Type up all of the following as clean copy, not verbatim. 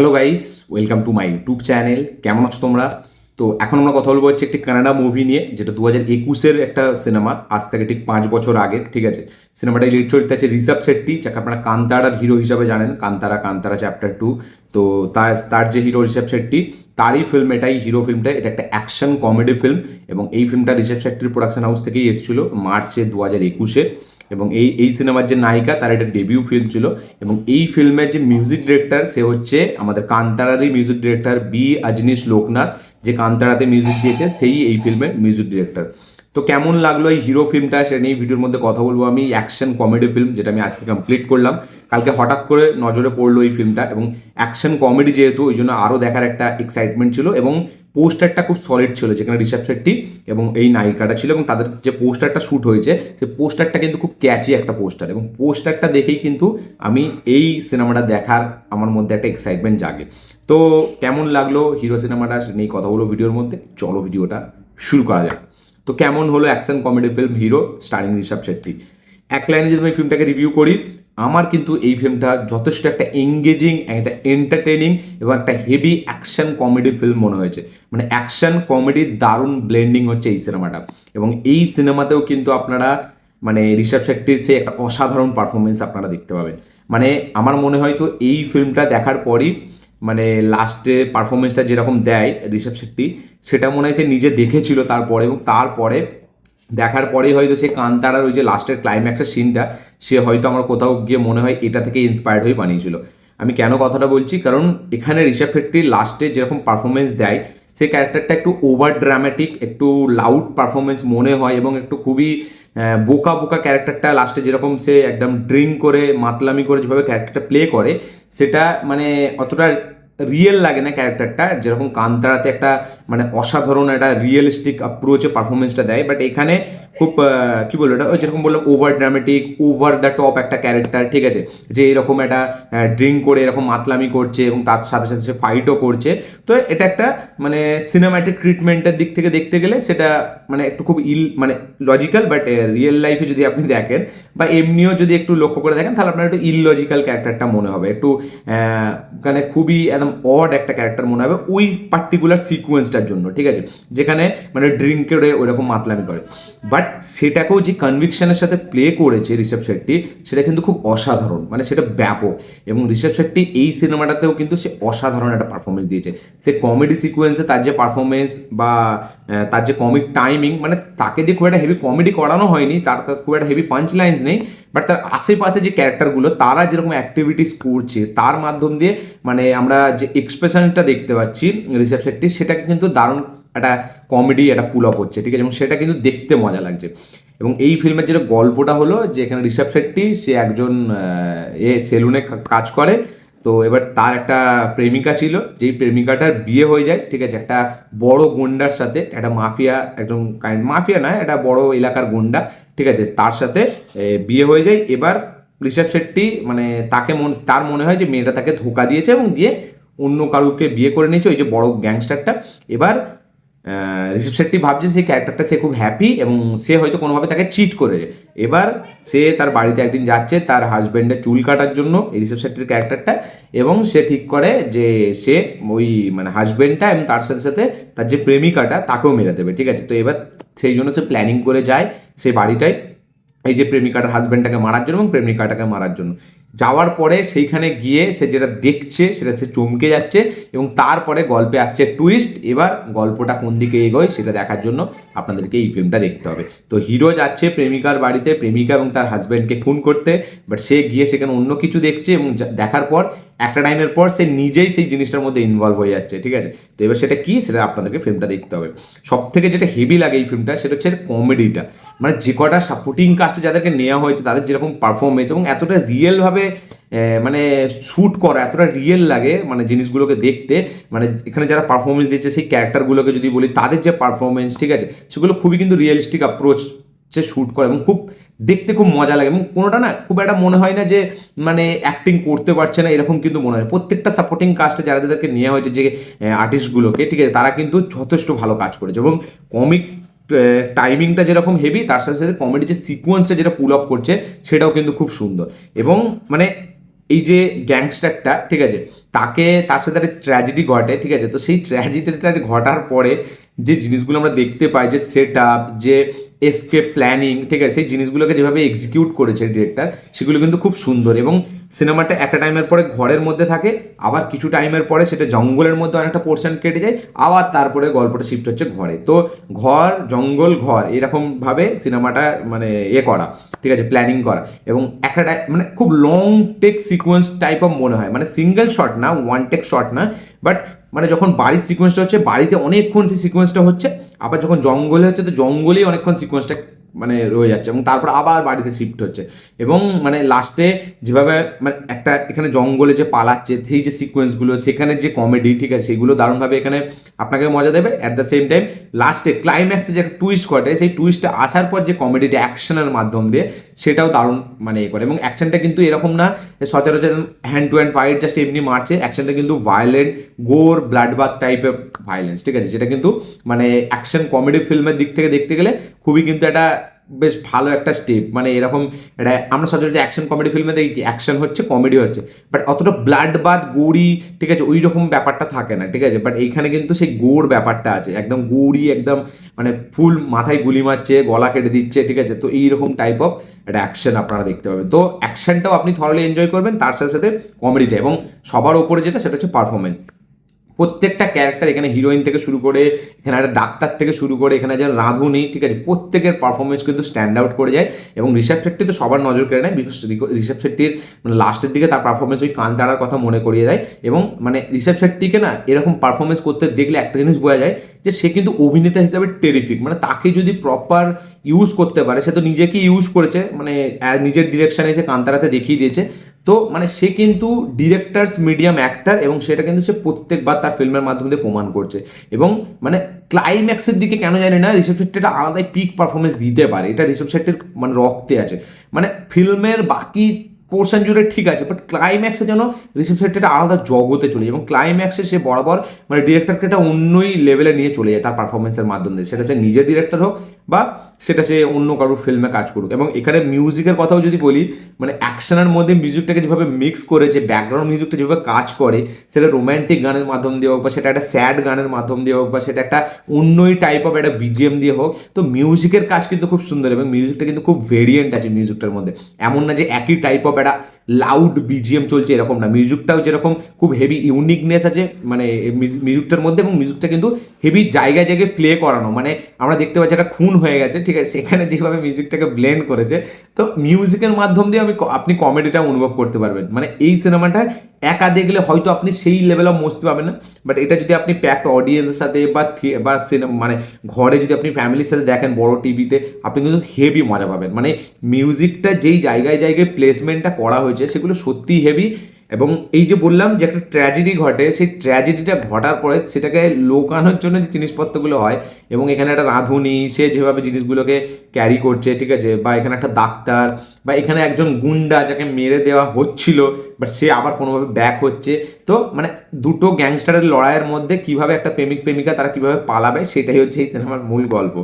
Hello guys, welcome to my YouTube channel. কেমন আছো তোমরা? তো এখন আমরা কথা বলবো হচ্ছে একটি কানাডা মুভি নিয়ে, যেটা 2021-এর একটা সিনেমা, আজ থেকে ঠিক 5 বছর আগে। ঠিক আছে, সিনেমাটাই লিড চরিত্র আছে ঋষভ শেট্টি, যাকে আপনারা কান্তারার হিরো হিসাবে জানেন। কান্তারা চ্যাপ্টার 2। তো তার যে হিরো ঋষভ শেট্টি, তারই ফিল্ম এটাই, হিরো ফিল্মটা। এটা একটা অ্যাকশন কমেডি ফিল্ম এবং এই ফিল্মটা ঋষভ শেট্টির প্রোডাকশন হাউস থেকেই এসেছিল মার্চে 2021-এ। এবং এই সিনেমার যে নায়িকা, তার একটা ডেবিউ ফিল্ম ছিল। এবং এই ফিল্মের যে মিউজিক ডিরেক্টর, সে হচ্ছে আমাদের কান্তারারই music director B Ajaneesh Loknath, যে কান্তারাতে মিউজিক দিয়েছে, সেই এই ফিল্মের মিউজিক ডিরেক্টর। তো কেমন লাগলো এই হিরো ফিল্মটা, সে নিয়ে ভিডিওর মধ্যে কথা বলবো আমি। অ্যাকশন কমেডি ফিল্ম, যেটা আমি আজকে কমপ্লিট করলাম। কালকে হঠাৎ করে নজরে পড়লো এই ফিল্মটা, এবং অ্যাকশন কমেডি যেহেতু, ওই জন্য আরও দেখার একটা এক্সাইটমেন্ট ছিল। এবং পোস্টারটা খুব সলিড ছিল, যেখানে ঋষভ শেট্টি এবং এই নায়িকাটা ছিল, এবং তাদের যে পোস্টারটা শ্যুট হয়েছে, সেই পোস্টারটা কিন্তু খুব ক্যাচি একটা পোস্টার। এবং পোস্টারটা দেখেই কিন্তু আমি এই সিনেমাটা দেখার আমার মধ্যে একটা এক্সাইটমেন্ট জাগে। তো কেমন লাগলো হিরো সিনেমাটা, সে নিয়ে কথা বলো ভিডিওর মধ্যে। চলো ভিডিওটা শুরু করা যাক। তো কেমন হলো action comedy film hero, steering Rishabh Shetty? এক লাইনে যদি আমি ফিল্মটাকে রিভিউ করি, আমার কিন্তু এই ফিল্মটা যথেষ্ট একটা এঙ্গেজিং, একটা এন্টারটেনিং এবং একটা হেভি অ্যাকশন কমেডি ফিল্ম মনে হয়েছে। মানে অ্যাকশন কমেডির দারুণ ব্লেন্ডিং হচ্ছে এই সিনেমাটা। এবং এই সিনেমাতেও কিন্তু আপনারা মানে ঋষভ শেট্টির সে একটা অসাধারণ পারফরমেন্স আপনারা দেখতে পাবেন। মানে আমার মনে হয় তো এই ফিল্মটা দেখার পরই, মানে লাস্টে পারফরমেন্সটা যেরকম দেয় ঋষভ শেট্টি, সেটা মনে হয় সে নিজে দেখেছিল তারপরে, এবং তারপরে দেখার পরেই হয়তো সে কান্তারার ওই যে লাস্টের ক্লাইম্যাক্সের সিনটা, সে হয়তো আমার কোথাও গিয়ে মনে হয় এটা থেকে ইন্সপায়ার্ড হয়ে বানিয়েছিল। আমি কেন কথাটা বলছি, কারণ এখানে ঋষভ শেট্টির লাস্টে যেরকম পারফরমেন্স দেয়, সেই ক্যারেক্টারটা একটু ওভার ড্রামাটিক, একটু লাউড পারফরমেন্স মনে হয়, এবং একটু খুবই বোকা বোকা ক্যারেক্টারটা লাস্টে, যেরকম সে একদম ড্রিঙ্ক করে মাতলামি করে যেভাবে ক্যারেক্টারটা প্লে করে, সেটা মানে অতটা রিয়েল লাগে না ক্যারেক্টারটা। যেরকম কান্তারাতে একটা মানে অসাধারণ একটা রিয়েলিস্টিক অ্যাপ্রোচে পারফরমেন্সটা দেয়, বাট এখানে খুব কি বলবো, এটা ওই যেরকম বললাম over dramatic, over the top একটা ক্যারেক্টার। ঠিক আছে, যে এরকম একটা ড্রিঙ্ক করে এরকম মাতলামি করছে, এবং তার সাথে সাথে সে ফাইটও করছে। তো এটা একটা মানে সিনেম্যাটিক ট্রিটমেন্টের দিক থেকে দেখতে গেলে সেটা মানে একটু খুব মানে লজিক্যাল, বাট রিয়েল লাইফে যদি আপনি দেখেন বা এমনিও যদি একটু লক্ষ্য করে দেখেন, তাহলে আপনার একটু ইললজিক্যাল ক্যারেক্টারটা মনে হবে, একটু মানে খুবই একদম অড একটা ক্যারেক্টার মনে হবে ওই পার্টিকুলার সিকোয়েন্সটার জন্য। ঠিক আছে, যেখানে মানে ড্রিঙ্ক করে ওইরকম মাতলামি করে, বাট সেটাকেও যে কনভিকশনের সাথে প্লে করেছে ঋষভ শেট্টি, সেটা কিন্তু খুব অসাধারণ, মানে সেটা ব্যাপক। এবং ঋষভ শেট্টি এই সিনেমাটাতেও কিন্তু সে অসাধারণ একটা পারফরমেন্স দিয়েছে। সে কমেডি সিকোয়েন্সে তার যে পারফরমেন্স বা তার যে কমিক টাইমিং, মানে তাকে দিয়ে খুব একটা হেভি কমেডি করানো হয়নি, তার খুব একটা হেভি পাঞ্চ লাইন্স নেই, বাট তার আশেপাশে যে ক্যারেক্টারগুলো, তারা যেরকম অ্যাক্টিভিটিস করছে, তার মাধ্যম দিয়ে মানে আমরা যে এক্সপ্রেশনটা দেখতে পাচ্ছি ঋষভ শেট্টির, সেটাকে কিন্তু দারুণ একটা কমেডি একটা পুল আপ হচ্ছে। ঠিক আছে, এবং সেটা কিন্তু দেখতে মজা লাগছে। এবং এই ফিল্মের যেটা গল্পটা হলো, যে এখানে ঋষভ শেট্টি, সে একজন সেলুনে কাজ করে। তো এবার তার একটা প্রেমিকা ছিল, যেই প্রেমিকাটার বিয়ে হয়ে যায়। ঠিক আছে, একটা বড় গুন্ডার সাথে, একটা মাফিয়া, একদম মাফিয়া নয়, একটা বড় এলাকার গুন্ডা। ঠিক আছে, তার সাথে বিয়ে হয়ে যায়। এবার ঋষভ শেট্টি মানে তার মনে হয় যে মেয়েটা তাকে ধোকা দিয়েছে, এবং দিয়ে অন্য কারুকে বিয়ে করে নিয়েছে, ওই যে বড় গ্যাংস্টারটা। এবার ঋষভ শেট্টি ভাবছে সেই ক্যারেক্টারটা সে খুব হ্যাপি, এবং সে হয়তো কোনোভাবে তাকে চিট করে। এবার সে তার বাড়িতে একদিন যাচ্ছে তার হাজব্যান্ডের চুল কাটার জন্য, এই ঋষভ শেট্টির ক্যারেক্টারটা। এবং সে ঠিক করে যে সে ওই মানে হাজব্যান্ডটা এবং তার সাথে সাথে তার যে প্রেমিকাটা, তাকেও মেরে দেবে। ঠিক আছে, তো এবার সেই জন্য সে প্ল্যানিং করে যায় সেই বাড়িটায়, এই যে প্রেমিকাটার হাজব্যান্ডটাকে মারার জন্য এবং প্রেমিকাটাকে মারার জন্য। যাওয়ার পরে সেইখানে গিয়ে সে যেটা দেখছে, সেটা সে চমকে যাচ্ছে, এবং তারপরে গল্পে আসছে টুইস্ট। এবার গল্পটা কোন দিকে এগোয় সেটা দেখার জন্য আপনাদেরকে এই ফিল্মটা দেখতে হবে। তো হিরো যাচ্ছে প্রেমিকার বাড়িতে, প্রেমিকা এবং তার হাজব্যান্ডকে খুন করতে, বাট সে গিয়ে সেখানে অন্য কিছু দেখছে, এবং দেখার পর একটা টাইমের পর সে নিজেই সেই জিনিসটার মধ্যে ইনভলভ হয়ে যাচ্ছে। ঠিক আছে, তো এবার সেটা কি, সেটা আপনাদেরকে ফিল্মটা দেখতে হবে। সব থেকে যেটা হেভি লাগে এই ফিল্মটা, সেটা হচ্ছে কমেডিটা। মানে যে কটা সাপোর্টিং কাস্টে যাদেরকে নেওয়া হয়েছে, তাদের যেরকম পারফরমেন্স, এবং এতটা রিয়েলভাবে মানে শ্যুট করা, এতটা রিয়েল লাগে মানে জিনিসগুলোকে দেখতে। মানে এখানে যারা পারফরমেন্স দিচ্ছে সেই ক্যারেক্টারগুলোকে যদি বলি, তাদের যে পারফরমেন্স, ঠিক আছে, সেগুলো খুবই কিন্তু রিয়েলিস্টিক অ্যাপ্রোচ যে শ্যুট করে, এবং খুব দেখতে খুব মজা লাগে। এবং কোনোটা না খুব একটা মনে হয় না যে মানে অ্যাক্টিং করতে পারছে না, এরকম কিন্তু মনে হয়। প্রত্যেকটা সাপোর্টিং কাস্টে যারা যাদেরকে নেওয়া হয়েছে, যে আর্টিস্টগুলোকে, ঠিক আছে, তারা কিন্তু যথেষ্ট ভালো কাজ করেছে। এবং কমিক টাইমিংটা যেরকম হেভি, তার সাথে সাথে কমেডি যে সিকোয়েন্সটা যেটা পুল আপ করছে, সেটাও কিন্তু খুব সুন্দর। এবং মানে এই যে গ্যাংস্টারটা, ঠিক আছে, তার সাথে একটা ট্র্যাজেডি ঘটে, ঠিক আছে। তো সেই ট্র্যাজেডিটা ঘটার পরে যে জিনিসগুলো আমরা দেখতে পাই, যে সেট আপ, যে এসকেপ প্ল্যানিং, ঠিক আছে, সেই জিনিসগুলোকে যেভাবে এক্সিকিউট করেছে ডিরেক্টর, সেগুলো কিন্তু খুব সুন্দর। এবং সিনেমাটা একটা টাইমের পরে ঘরের মধ্যে থাকে, আবার কিছু টাইমের পরে সেটা জঙ্গলের মধ্যে অনেকটা পোর্শন কেটে যায়, আবার তারপরে গল্পটা শিফট হচ্ছে ঘরে। তো ঘর জঙ্গল ঘর এরকমভাবে সিনেমাটা মানে করা, ঠিক আছে, প্ল্যানিং করা। এবং একটা মানে খুব long take sequence type of মনে হয়, মানে সিঙ্গেল শট না, ওয়ান টেক শট না, বাট মানে যখন বাড়ির সিকোয়েন্সটা হচ্ছে বাড়িতে অনেকক্ষণ সেই সিকোয়েন্সটা হচ্ছে, আবার যখন জঙ্গলে হচ্ছে তো জঙ্গলেই অনেকক্ষণ সিকোয়েন্সটা মানে রয়ে যাচ্ছে, এবং তারপর আবার বাড়িতে শিফট হচ্ছে। এবং মানে লাস্টে যেভাবে মানে একটা এখানে জঙ্গলে যে পালাচ্ছে সেই যে সিকোয়েন্সগুলো, সেখানে যে কমেডি, ঠিক আছে, সেগুলো দারুণভাবে এখানে আপনাকে মজা দেবে। অ্যাট দ্য সেম টাইম লাস্টে ক্লাইম্যাক্সে যে একটা টুইস্ট ঘটে, সেই টুইস্টটা আসার পর যে কমেডিটা অ্যাকশনের মাধ্যম দিয়ে সেটাও দারুণ মানে করে। এবং অ্যাকশনটা কিন্তু এরকম না যে সচরাচর hand to hand fight just এমনি মারছে, অ্যাকশনটা কিন্তু ভায়োলেন্ট, গোর, ব্লাড বাথ টাইপের ভায়োলেন্স, ঠিক আছে, যেটা কিন্তু মানে অ্যাকশন কমেডি ফিল্মের দিক থেকে দেখতে গেলে খুবই কিন্তু একটা বেশ ভালো একটা স্টেপ। মানে এরকম এটা আমরা সচরাচর অ্যাকশন কমেডি ফিল্মে দেখি কি অ্যাকশন হচ্ছে কমেডি হচ্ছে, বাট অতটা ব্লাড বাথ গৌরি, ঠিক আছে, ওই রকম ব্যাপারটা থাকে না, ঠিক আছে। বাট এইখানে কিন্তু সেই গোর ব্যাপারটা আছে, একদম গৌরি, একদম মানে ফুল মাথায় গুলি মারছে, গলা কেটে দিচ্ছে, ঠিক আছে। তো এইরকম টাইপ অফ একটা অ্যাকশন আপনারা দেখতে পাবেন। তো অ্যাকশনটাও আপনি থরলি এনজয় করবেন, তার সাথে সাথে কমেডিটা, এবং সবার ওপরে যেটা সেটা হচ্ছে পারফরমেন্স। প্রত্যেকটা ক্যারেক্টার, এখানে হিরোইন থেকে শুরু করে এখানে একটা ডাক্তার থেকে শুরু করে এখানে যেন রাঁধুনি, ঠিক আছে, প্রত্যেকের পারফরমেন্স কিন্তু স্ট্যান্ড আউট করে যায়। এবং ঋষভ শেট্টি তো সবার নজর কেড়ে নেয়, বিকজ ঋষভ শেট্টির মানে লাস্টের দিকে তার পারফরমেন্স ওই কান্তারার কথা মনে করিয়ে দেয়। এবং মানে ঋষভ শেট্টিকে না এরকম পারফরমেন্স করতে দেখলে একটা জিনিস বোঝা যায় যে সে কিন্তু অভিনেতা হিসাবে টেরিফিক। মানে তাকে যদি প্রপার ইউজ করতে পারে, সে তো নিজেকে ইউজ করেছে, মানে নিজের ডিরেকশনে এসে কান্তারাতে দেখিয়ে দিয়েছে। তো মানে সে কিন্তু ডিরেক্টরস মিডিয়াম অ্যাক্টার, এবং সেটা কিন্তু সে প্রত্যেকবার তার ফিল্মের মাধ্যমে দিয়ে প্রমাণ করছে। এবং মানে ক্লাইম্যাক্সের দিকে কেন জানি না ঋষভ শেট্টি একটা আলাদাই পিক পারফরমেন্স দিতে পারে, এটা ঋষভ শেট্টির মানে রক্তে আছে। মানে ফিল্মের বাকি পোর্শন জুড়ে ঠিক আছে, বাট ক্লাইম্যাক্সে যেন ঋষভ শেট্টি একটা আলাদা জগতে চলে যায়, এবং ক্লাইম্যাক্সে সে বরাবর মানে ডিরেক্টরকে একটা অন্যই লেভেলে নিয়ে চলে যায় তার পারফরমেন্সের মাধ্যমে, সেটা সে নিজের ডিরেক্টর হোক বা সেটা সে অন্য কারোর ফিল্মে কাজ করুক। এবং এখানে মিউজিকের কথাও যদি বলি, মানে অ্যাকশনের মধ্যে মিউজিকটাকে যেভাবে মিক্স করে, যে ব্যাকগ্রাউন্ড মিউজিকটা যেভাবে কাজ করে, সেটা রোম্যান্টিক গানের মাধ্যম দিয়ে হোক, বা সেটা একটা স্যাড গানের মাধ্যম দিয়ে হোক, বা সেটা একটা অন্যই টাইপ অফ একটা বিজিএম দিয়ে হোক, তো মিউজিকের কাজ কিন্তু খুব সুন্দর। এবং মিউজিকটা কিন্তু খুব ভেরিয়েন্ট আছে মিউজিকটার মধ্যে, এমন না যে একই টাইপ অফ একটা লাউড বিজিএম চলছে এরকম না, মিউজিকটাও যেরকম খুব হেভি ইউনিকনেস আছে মানে মিউজিকটার মধ্যে, এবং মিউজিকটা কিন্তু হেভি জায়গায় জায়গায় প্লে করানো। মানে আমরা দেখতে পাচ্ছি একটা খুন হয়ে গেছে, ঠিক আছে, সেখানে যেভাবে মিউজিকটাকে ব্লেন্ড করেছে, তো মিউজিকের মাধ্যম দিয়ে আপনি কমেডিটা অনুভব করতে পারবেন। মানে এই সিনেমাটা একা দেখলে হয়তো আপনি সেই লেভেল অফ মস্তি পাবেন না, বাট এটা যদি আপনি প্যাকড অডিয়েন্সের সাথে বা সিনেমা মানে ঘরে যদি আপনি ফ্যামিলির সাথে দেখেন বড় টিভিতে, আপনি কিন্তু হেভি মজা পাবেন। মানে মিউজিকটা যেই জায়গায় জায়গায় প্লেসমেন্টটা করা হয়েছে সেগুলো সত্যিই হেভি। এবং এই যে বললাম যে একটা ট্র্যাজেডি ঘটে, সেই ট্র্যাজেডিটা ঘটার পরে সেটাকে লোকানোর জন্য যে জিনিসপত্রগুলো হয়, এবং এখানে একটা রাঁধুনি সে যেভাবে জিনিসগুলোকে ক্যারি করছে, ঠিক আছে, বা এখানে একটা ডাক্তার, বা এখানে একজন গুন্ডা যাকে মেরে দেওয়া হচ্ছিল বাট সে আবার কোনোভাবে ব্যাক হচ্ছে। তো মানে দুটো গ্যাংস্টারের লড়াইয়ের মধ্যে কিভাবে একটা প্রেমিক প্রেমিকা তারা কিভাবে পালাবে, সেটাই হচ্ছে এই সিনেমার মূল গল্প।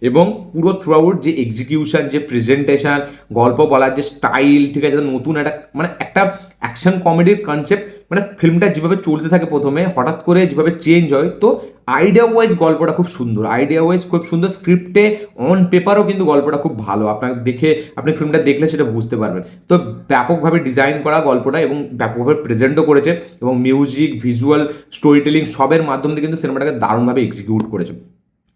এবং পুরো থ্রু আউট যে এক্সিকিউশন, যে প্রেজেন্টেশন, গল্প বলার যে স্টাইল, ঠিক আছে, নতুন একটা মানে একটা অ্যাকশন কমেডির কনসেপ্ট, মানে ফিল্মটা যেভাবে চলতে থাকে প্রথমে হঠাৎ করে যেভাবে চেঞ্জ হয়, তো আইডিয়া ওয়াইজ গল্পটা খুব সুন্দর, আইডিয়া ওয়াইজ খুব সুন্দর, স্ক্রিপ্টে অন পেপারও কিন্তু গল্পটা খুব ভালো, আপনাকে দেখে আপনি ফিল্মটা দেখলে সেটা বুঝতে পারবেন। তো ব্যাপকভাবে ডিজাইন করা গল্পটা, এবং ব্যাপকভাবে প্রেজেন্টও করেছে, এবং মিউজিক, ভিজুয়াল, স্টোরি টেলিং সবের মাধ্যম দিয়ে কিন্তু সিনেমাটাকে দারুণভাবে এক্সিকিউট করেছে।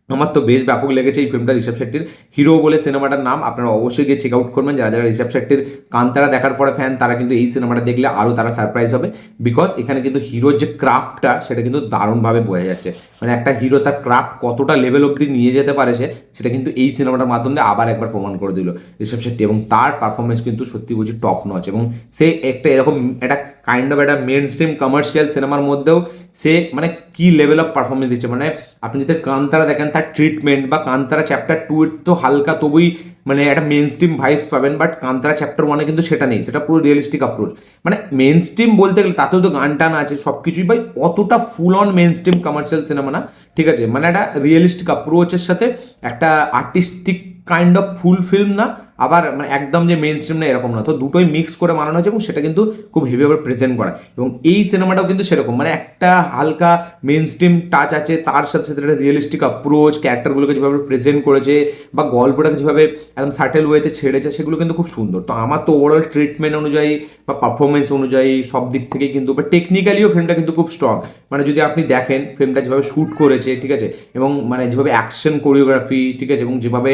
আমার তো বেশ ব্যাপক লেগেছে এই ফিল্মটা। ঋষভ শেট্টির হিরো বলে সিনেমাটার নাম, আপনারা অবশ্যই গিয়ে চেক আউট করবেন। যারা যারা ঋষভ শেট্টির কান্তারা দেখার পরে ফ্যান, তারা কিন্তু এই সিনেমাটা দেখলে আরও তারা সারপ্রাইজ হবে, বিকজ এখানে কিন্তু হিরোর যে ক্রাফটটা সেটা কিন্তু দারুণভাবে বোঝা যাচ্ছে। মানে একটা হিরো তার ক্রাফট কতটা লেভেল অবধি নিয়ে যেতে পারে সেটা কিন্তু এই সিনেমাটার মাধ্যমে আবার একবার প্রমাণ করে দিল ঋষভ শেট্টি, এবং তার পারফরমেন্স কিন্তু সত্যি বলছি টপ নচ। এবং সে একটা এরকম একটা কাইন্ড অফ একটা মেন স্ট্রিম কমার্শিয়াল সিনেমার মধ্যেও সে মানে কি লেভেল অফ পারফরমেন্স দিচ্ছে। মানে আপনি যদি কান্তারা দেখেন, তার ট্রিটমেন্ট, বা কান্তারা চ্যাপ্টার 2 তো হালকা তবুই মানে একটা মেন স্ট্রিম ভাইবস পাবেন, বাট কান্তারা চ্যাপ্টার 1 কিন্তু সেটা নেই, সেটা পুরো রিয়েলিস্টিক অ্যাপ্রোচ। মানে মেন স্ট্রিম বলতে গেলে তাতেও তো গান টান আছে সব কিছুই, ভাই অতটা full on mainstream commercial cinema না, ঠিক আছে, মানে একটা রিয়েলিস্টিক অ্যাপ্রোচের সাথে একটা artistic kind of full film না, আবার মানে একদম যে মেন স্ট্রিম না এরকম না, তো দুটোই মিক্স করে বানানো হয়েছে এবং সেটা কিন্তু খুব হেভিভাবে প্রেজেন্ট করা। এবং এই সিনেমাটাও কিন্তু সেরকম, মানে একটা হালকা মেন স্ট্রিম টাচ আছে, তার সাথে সাথে একটা রিয়েলিস্টিক অ্যাপ্রোচ, ক্যারেক্টারগুলোকে যেভাবে প্রেজেন্ট করেছে বা গল্পটাকে যেভাবে একদম সাটেল ওয়েতে ছেড়েছে, সেগুলো কিন্তু খুব সুন্দর। তো আমার তো ওভারঅল ট্রিটমেন্ট অনুযায়ী বা পারফরমেন্স অনুযায়ী সব দিক থেকেই কিন্তু, বা টেকনিক্যালিও ফিল্মটা কিন্তু খুব স্ট্রং। মানে যদি আপনি দেখেন ফিল্মটা যেভাবে শ্যুট করেছে, ঠিক আছে, এবং মানে যেভাবে অ্যাকশন কোরিওগ্রাফি, ঠিক আছে, এবং যেভাবে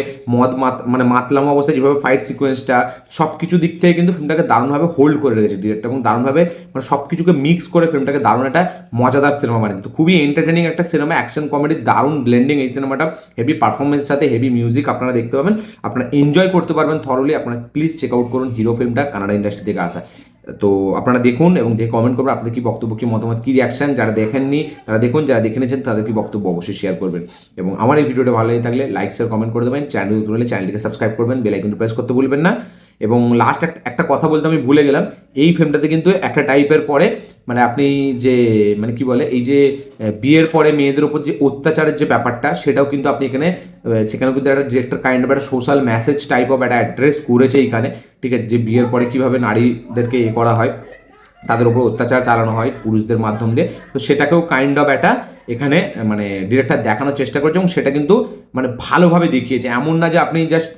মানে মাতলাম অবস্থায় যেভাবে ফাইট সিকোয়েন্সটা, সব কিছু দিক থেকে কিন্তু ফিল্মটাকে দারুণভাবে হোল্ড করে রেখেছে ডিরেক্টর, এবং দারুণভাবে মানে সব কিছুকে মিক্স করে ফিল্মটাকে দারুণ একটা মজাদার সিনেমা বানিয়েছে। তো খুবই এন্টারটেনিং একটা সিনেমা, অ্যাকশন কমেডি দারুণ ব্লেন্ডিং এই সিনেমাটা, হেভি পারফরমেন্সের সাথে হেভি মিউজিক আপনারা দেখতে পাবেন, আপনারা এনজয় করতে পারবেন থরলি। আপনারা প্লিজ চেক আউট করুন হিরো ফিল্মটা, কানাডা ইন্ডাস্ট্রি থেকে আসা। তো আপনারা দেখুন এবং দেখে কমেন্ট করবেন আপনাদের কি বক্তব্য, কি মতামত, কি রিয়াকশন। যারা দেখেননি তারা দেখুন, যারা দেখে নিয়েছেন তাদের কি বক্তব্য অবশ্যই শেয়ার করবেন। এবং আমার এই ভিডিওটা ভালো লেগে থাকলে লাইক শেয়ার কমেন্ট করে দেবেন, চ্যানেল নতুন হলে চ্যানেলটিকে সাবস্ক্রাইব করবেন, বেল আইকনটি প্রেস করতে ভুলবেন না। এবং লাস্ট একটা কথা বলতে আমি ভুলে গেলাম, এই ফিল্মটাতে কিন্তু একটা টাইপের পরে মানে আপনি যে মানে কি বলে, এই যে বিয়ের পরে মেয়েদের উপর যে অত্যাচারের যে ব্যাপারটা, সেটাও কিন্তু আপনি এখানে সেখানেও কিন্তু একটা ডিরেক্টর কাইন্ড অফ একটা সোশ্যাল মেসেজ টাইপ অফ একটা অ্যাড্রেস করেছে এইখানে, ঠিক আছে, যে বিয়ের পরে কীভাবে নারীদেরকে করা হয়, তাদের উপর অত্যাচার চালানো হয় পুরুষদের মাধ্যম দিয়ে। তো সেটাকেও কাইন্ড অফ একটা এখানে মানে ডিরেক্টর দেখানোর চেষ্টা করছে, এবং সেটা কিন্তু মানে ভালোভাবে দেখিয়েছে। এমন না যে আপনি জাস্ট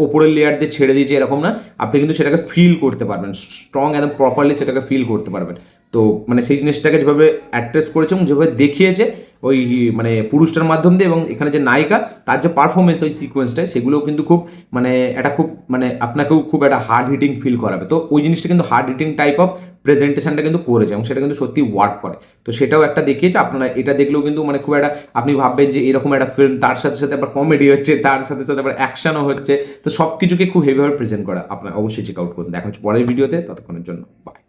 ওপরের লেয়ার দিয়ে ছেড়ে দিয়েছে এরকম না, আপনি কিন্তু সেটাকে ফিল করতে পারবেন, স্ট্রং একদম প্রপারলি সেটাকে ফিল করতে পারবেন। তো মানে সেই জিনিসটাকে যেভাবে অ্যাড্রেস করেছে এবং যেভাবে দেখিয়েছে ওই মানে পুরুষটার মাধ্যম দিয়ে, এবং এখানে যে নায়িকা তার যে পারফরমেন্স ওই সিকোয়েন্সটায়, সেগুলোও কিন্তু খুব মানে এটা খুব মানে আপনাকেও খুব একটা হার্ড হিটিং ফিল করাবে। তো ওই জিনিসটা কিন্তু হার্ড হিটিং টাইপ অফ প্রেজেন্টেশনটা কিন্তু করেছে, এবং সেটা কিন্তু সত্যি ওয়ার্ক করে। তো সেটাও একটা দেখিয়েছে, আপনারা এটা দেখলেও কিন্তু মানে খুব একটা আপনি ভাববেন যে এরকম একটা ফিল্ম, তার সাথে সাথে আবার কমেডি হচ্ছে, তার সাথে সাথে আবার অ্যাকশনও হচ্ছে, তো সব কিছুকে খুব হেভিভাবে প্রেজেন্ট করা। আপনারা অবশ্যই চেক আউট করুন। দেখা হচ্ছে পরের ভিডিওতে, ততক্ষণের জন্য বাই।